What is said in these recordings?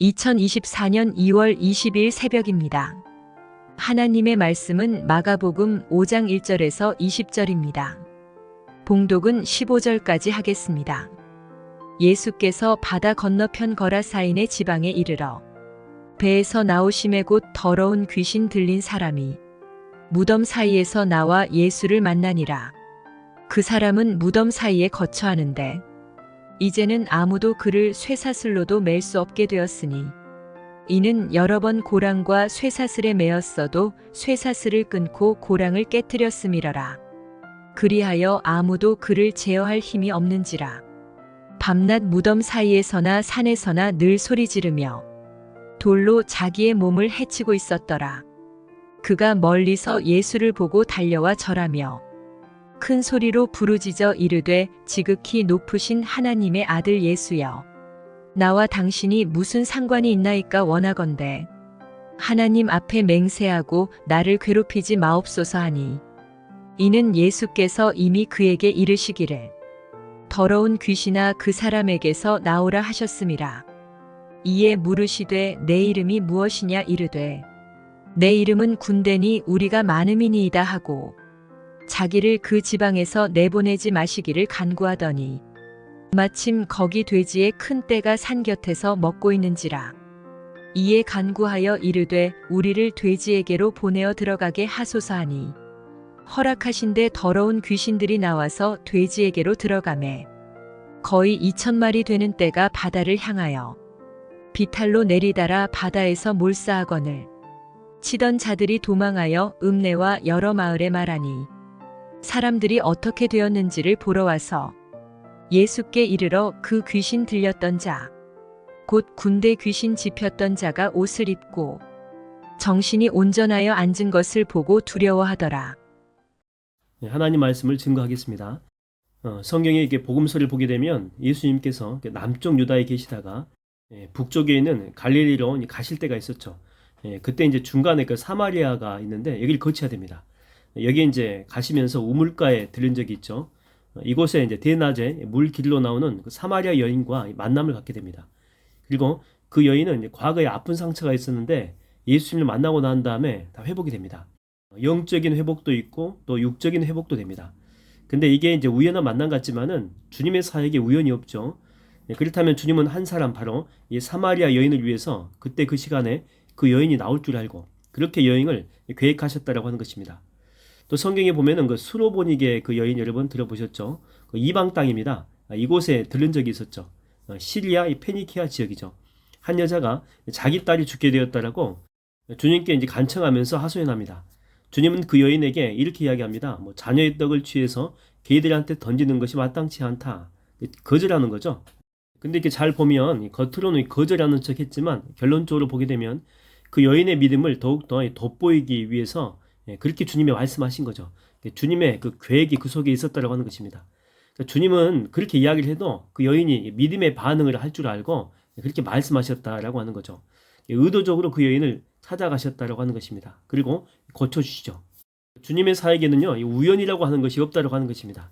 2024년 2월 20일 새벽입니다. 하나님의 말씀은 마가복음 5장 1절에서 20절입니다. 봉독은 15절까지 하겠습니다. 예수께서 바다 건너편 거라사인의 지방에 이르러 배에서 나오심에 곧 더러운 귀신 들린 사람이 무덤 사이에서 나와 예수를 만나니라. 그 사람은 무덤 사이에 거처하는데 이제는 아무도 그를 쇠사슬로도 맬 수 없게 되었으니 이는 여러 번 고랑과 쇠사슬에 매었어도 쇠사슬을 끊고 고랑을 깨뜨렸음이러라. 그리하여 아무도 그를 제어할 힘이 없는지라. 밤낮 무덤 사이에서나 산에서나 늘 소리 지르며 돌로 자기의 몸을 해치고 있었더라. 그가 멀리서 예수를 보고 달려와 절하며 큰 소리로 부르짖어 이르되 지극히 높으신 하나님의 아들 예수여, 나와 당신이 무슨 상관이 있나이까 원하건대 하나님 앞에 맹세하고 나를 괴롭히지 마옵소서 하니, 이는 예수께서 이미 그에게 이르시기를 더러운 귀신아 그 사람에게서 나오라 하셨음이라. 이에 물으시되 내 이름이 무엇이냐 이르되 내 이름은 군대니 우리가 많음이니이다 하고 자기를 그 지방에서 내보내지 마시기를 간구하더니 마침 거기 돼지의 큰 떼가 산 곁에서 먹고 있는지라. 이에 간구하여 이르되 우리를 돼지에게로 보내어 들어가게 하소서 하니 허락하신데 더러운 귀신들이 나와서 돼지에게로 들어가매 거의 2,000마리 되는 떼가 바다를 향하여 비탈로 내리달아 바다에서 몰사하거늘 치던 자들이 도망하여 읍내와 여러 마을에 말하니 사람들이 어떻게 되었는지를 보러 와서 예수께 이르러 그 귀신 들렸던 자, 곧 군대 귀신 집혔던 자가 옷을 입고 정신이 온전하여 앉은 것을 보고 두려워하더라. 하나님 말씀을 증거하겠습니다. 성경에 이렇게 복음서를 보게 되면 예수님께서 남쪽 유다에 계시다가 북쪽에 있는 갈릴리로 가실 때가 있었죠. 그때 이제 중간에 그 사마리아가 있는데 여기를 거쳐야 됩니다. 여기 이제 가시면서 우물가에 들른 적이 있죠. 이곳에 이제 대낮에 물길로 나오는 그 사마리아 여인과 만남을 갖게 됩니다. 그리고 그 여인은 과거에 아픈 상처가 있었는데 예수님을 만나고 난 다음에 다 회복이 됩니다. 영적인 회복도 있고 또 육적인 회복도 됩니다. 근데 이게 이제 우연한 만남 같지만은 주님의 사역에 우연이 없죠. 그렇다면 주님은 한 사람 바로 이 사마리아 여인을 위해서 그때 그 시간에 그 여인이 나올 줄 알고 그렇게 여행을 계획하셨다라고 하는 것입니다. 또 성경에 보면은 그 수로보니게 그 여인 여러분 들어보셨죠? 그 이방 땅입니다. 이곳에 들른 적이 있었죠. 시리아 이 페니키아 지역이죠. 한 여자가 자기 딸이 죽게 되었다라고 주님께 이제 간청하면서 하소연합니다. 주님은 그 여인에게 이렇게 이야기합니다. 뭐 자녀의 떡을 취해서 개들한테 던지는 것이 마땅치 않다. 거절하는 거죠. 근데 이렇게 잘 보면 겉으로는 거절하는 척했지만 결론적으로 보게 되면 그 여인의 믿음을 더욱더 돋보이기 위해서 그렇게 주님이 말씀하신 거죠. 주님의 그 계획이 그 속에 있었다라고 하는 것입니다. 그러니까 주님은 그렇게 이야기를 해도 그 여인이 믿음의 반응을 할 줄 알고 그렇게 말씀하셨다라고 하는 거죠. 의도적으로 그 여인을 찾아가셨다라고 하는 것입니다. 그리고 고쳐주시죠. 주님의 사역에는요, 우연이라고 하는 것이 없다라고 하는 것입니다.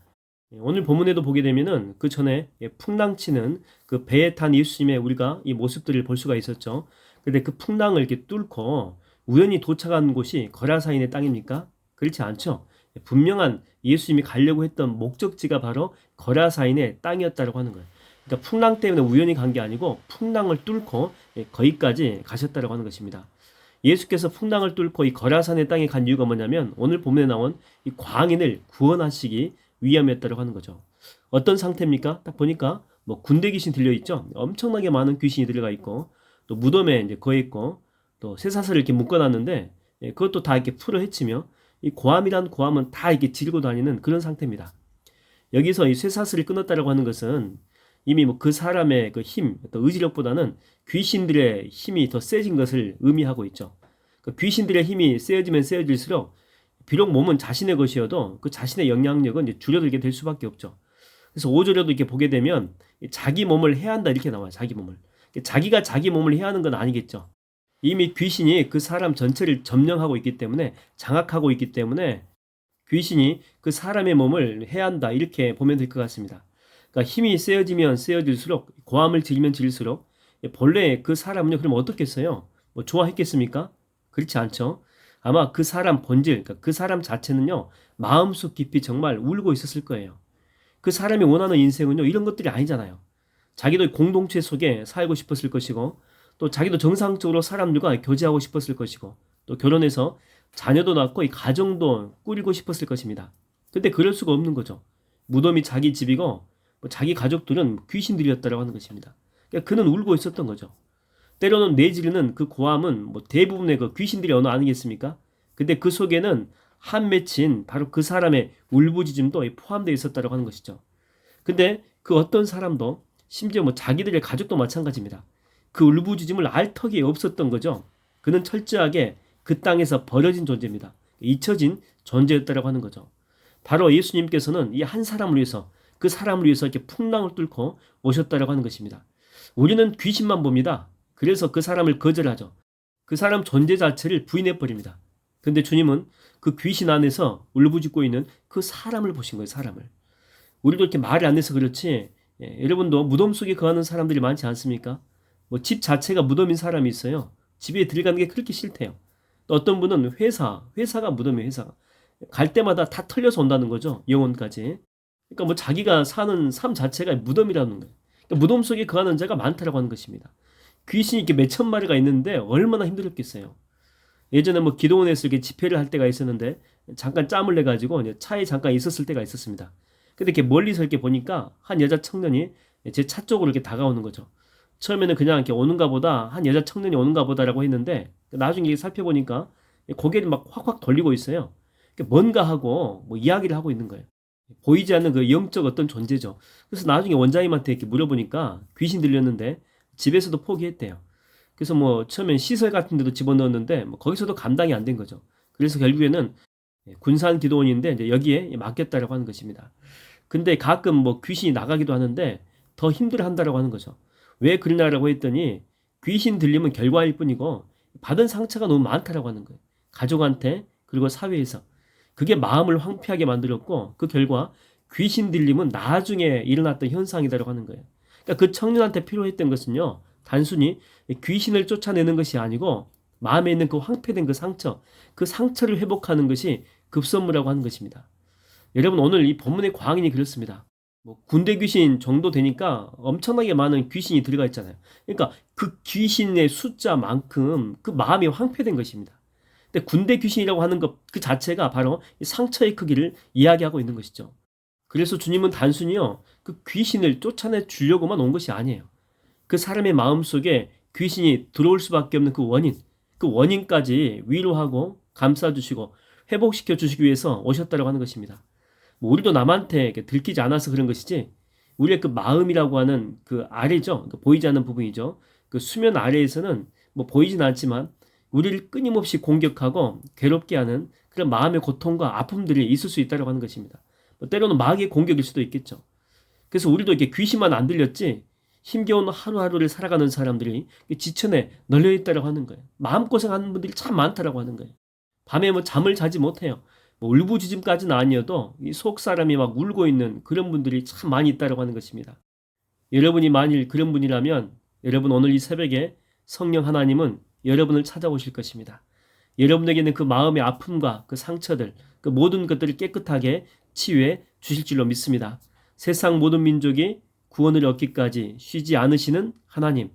오늘 본문에도 보게 되면은 그 전에 풍랑치는 그 배에 탄 예수님의 우리가 이 모습들을 볼 수가 있었죠. 근데 그 풍랑을 이렇게 뚫고 우연히 도착한 곳이 거라사인의 땅입니까? 그렇지 않죠. 분명한 예수님이 가려고 했던 목적지가 바로 거라사인의 땅이었다고 하는 거예요. 그러니까 풍랑 때문에 우연히 간 게 아니고 풍랑을 뚫고 거기까지 가셨다고 하는 것입니다. 예수께서 풍랑을 뚫고 이 거라산의 땅에 간 이유가 뭐냐면 오늘 본문에 나온 이 광인을 구원하시기 위함이었다고 하는 거죠. 어떤 상태입니까? 딱 보니까 뭐 군대 귀신 들려 있죠. 엄청나게 많은 귀신이 들어가 있고 또 무덤에 이제 거해 있고 또 쇠사슬을 이렇게 묶어놨는데 그것도 다 이렇게 풀어 헤치며 이 고함이란 고함은 다 이렇게 지르고 다니는 그런 상태입니다. 여기서 이 쇠사슬을 끊었다라고 하는 것은 이미 뭐 그 사람의 그 힘, 또 의지력보다는 귀신들의 힘이 더 세진 것을 의미하고 있죠. 그 귀신들의 힘이 세어지면 세어질수록 비록 몸은 자신의 것이어도 그 자신의 영향력은 이제 줄어들게 될 수밖에 없죠. 그래서 5절에도 이렇게 보게 되면 자기 몸을 해한다 이렇게 나와요. 자기 몸을. 자기가 자기 몸을 해하는 건 아니겠죠. 이미 귀신이 그 사람 전체를 점령하고 있기 때문에 장악하고 있기 때문에 귀신이 그 사람의 몸을 해한다 이렇게 보면 될 것 같습니다. 그러니까 힘이 세어지면 세어질수록 고함을 지르면 지를수록 본래 그 사람은요, 그럼 어떻겠어요? 뭐 좋아했겠습니까? 그렇지 않죠. 아마 그 사람 본질, 그러니까 그 사람 자체는요, 마음속 깊이 정말 울고 있었을 거예요. 그 사람이 원하는 인생은요, 이런 것들이 아니잖아요. 자기도 공동체 속에 살고 싶었을 것이고, 또 자기도 정상적으로 사람들과 교제하고 싶었을 것이고, 또 결혼해서 자녀도 낳고 이 가정도 꾸리고 싶었을 것입니다. 근데 그럴 수가 없는 거죠. 무덤이 자기 집이고, 뭐 자기 가족들은 귀신들이었다라고 하는 것입니다. 그러니까 그는 울고 있었던 거죠. 때로는 내지르는 그 고함은 뭐 대부분의 그 귀신들의 언어 아니겠습니까? 근데 그 속에는 한 맺힌 바로 그 사람의 울부짖음도 포함되어 있었다고 하는 것이죠. 근데 그 어떤 사람도 심지어 뭐 자기들의 가족도 마찬가지입니다. 그 울부짖음을 알 턱이 없었던 거죠. 그는 철저하게 그 땅에서 버려진 존재입니다. 잊혀진 존재였다고 하는 거죠. 바로 예수님께서는 이 한 사람을 위해서 그 사람을 위해서 이렇게 풍랑을 뚫고 오셨다고 하는 것입니다. 우리는 귀신만 봅니다. 그래서 그 사람을 거절하죠. 그 사람 존재 자체를 부인해 버립니다. 근데 주님은 그 귀신 안에서 울부짖고 있는 그 사람을 보신 거예요. 사람을. 우리도 이렇게 말을 안 해서 그렇지, 여러분도 무덤 속에 거하는 사람들이 많지 않습니까? 뭐 집 자체가 무덤인 사람이 있어요. 집에 들어가는 게 그렇게 싫대요. 또 어떤 분은 회사가 무덤이에요. 회사가. 갈 때마다 다 털려서 온다는 거죠. 영혼까지. 그러니까 뭐 자기가 사는 삶 자체가 무덤이라는 거예요. 그러니까 무덤 속에 거하는 자가 많다라고 하는 것입니다. 귀신이 이렇게 몇천 마리가 있는데 얼마나 힘들었겠어요. 예전에 뭐 기도원에서 이렇게 집회를 할 때가 있었는데 잠깐 짬을 내 가지고 차에 잠깐 있었을 때가 있었습니다. 근데 이렇게 멀리서 이렇게 보니까 한 여자 청년이 제 차 쪽으로 이렇게 다가오는 거죠. 처음에는 그냥 이렇게 오는가 보다, 한 여자 청년이 오는가 보다라고 했는데 나중에 살펴보니까 고개를 막 확확 돌리고 있어요. 뭔가 하고 뭐 이야기를 하고 있는 거예요. 보이지 않는 그 영적 어떤 존재죠. 그래서 나중에 원장님한테 이렇게 물어보니까 귀신 들렸는데 집에서도 포기했대요. 그래서 뭐 처음엔 시설 같은 데도 집어넣었는데 뭐 거기서도 감당이 안 된 거죠. 그래서 결국에는 군산 기도원인데 이제 여기에 맡겼다라고 하는 것입니다. 근데 가끔 뭐 귀신이 나가기도 하는데 더 힘들어 한다라고 하는 거죠. 왜 그러냐라고 했더니 귀신 들리면 결과일 뿐이고 받은 상처가 너무 많다라고 하는 거예요. 가족한테 그리고 사회에서. 그게 마음을 황폐하게 만들었고 그 결과 귀신 들림은 나중에 일어났던 현상이다라고 하는 거예요. 그러니까 그 청년한테 필요했던 것은요. 단순히 귀신을 쫓아내는 것이 아니고 마음에 있는 그 황폐된 그 상처를 회복하는 것이 급선무라고 하는 것입니다. 여러분 오늘 이 본문의 광인이 그렇습니다. 뭐 군대 귀신 정도 되니까 엄청나게 많은 귀신이 들어가 있잖아요. 그러니까 그 귀신의 숫자만큼 그 마음이 황폐된 것입니다. 근데 군대 귀신이라고 하는 것 그 자체가 바로 이 상처의 크기를 이야기하고 있는 것이죠. 그래서 주님은 단순히요 그 귀신을 쫓아내 주려고만 온 것이 아니에요. 그 사람의 마음속에 귀신이 들어올 수밖에 없는 그 원인까지 위로하고 감싸주시고 회복시켜 주시기 위해서 오셨다고 하는 것입니다. 뭐 우리도 남한테 이렇게 들키지 않아서 그런 것이지 우리의 그 마음이라고 하는 그 아래죠. 그 보이지 않는 부분이죠. 그 수면 아래에서는 뭐 보이진 않지만 우리를 끊임없이 공격하고 괴롭게 하는 그런 마음의 고통과 아픔들이 있을 수 있다고 하는 것입니다. 뭐 때로는 마귀의 공격일 수도 있겠죠. 그래서 우리도 이렇게 귀신만 안 들렸지 힘겨운 하루하루를 살아가는 사람들이 지천에 널려있다고 하는 거예요. 마음고생하는 분들이 참 많다고 하는 거예요. 밤에 뭐 잠을 자지 못해요. 뭐 울부짖음까지는 아니어도 이 속 사람이 막 울고 있는 그런 분들이 참 많이 있다고 하는 것입니다. 여러분이 만일 그런 분이라면 여러분 오늘 이 새벽에 성령 하나님은 여러분을 찾아오실 것입니다. 여러분에게는 그 마음의 아픔과 그 상처들, 그 모든 것들을 깨끗하게 치유해 주실 줄로 믿습니다. 세상 모든 민족이 구원을 얻기까지 쉬지 않으시는 하나님.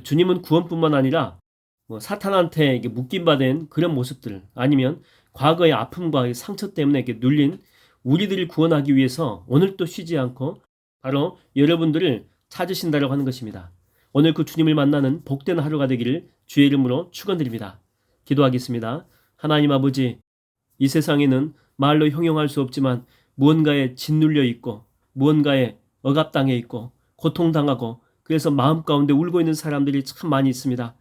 주님은 구원뿐만 아니라 뭐 사탄한테 묶임받은 그런 모습들 아니면 과거의 아픔과 상처 때문에 이렇게 눌린 우리들을 구원하기 위해서 오늘 또 쉬지 않고 바로 여러분들을 찾으신다고 하는 것입니다. 오늘 그 주님을 만나는 복된 하루가 되기를 주의 이름으로 축원드립니다. 기도하겠습니다. 하나님 아버지, 이 세상에는 말로 형용할 수 없지만 무언가에 짓눌려 있고 무언가에 억압당해 있고 고통당하고 그래서 마음 가운데 울고 있는 사람들이 참 많이 있습니다.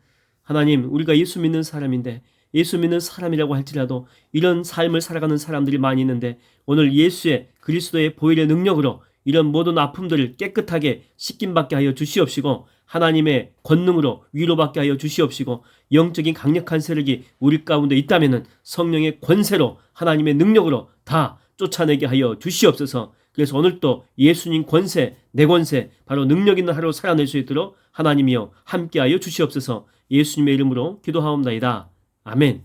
하나님, 우리가 예수 믿는 사람인데 예수 믿는 사람이라고 할지라도 이런 삶을 살아가는 사람들이 많이 있는데 오늘 예수의 그리스도의 보혈의 능력으로 이런 모든 아픔들을 깨끗하게 씻김받게 하여 주시옵시고 하나님의 권능으로 위로받게 하여 주시옵시고 영적인 강력한 세력이 우리 가운데 있다면 성령의 권세로 하나님의 능력으로 다 쫓아내게 하여 주시옵소서. 그래서 오늘도 예수님 권세, 내 권세, 바로 능력 있는 하루 살아낼 수 있도록 하나님이여 함께하여 주시옵소서. 예수님의 이름으로 기도하옵나이다. 아멘.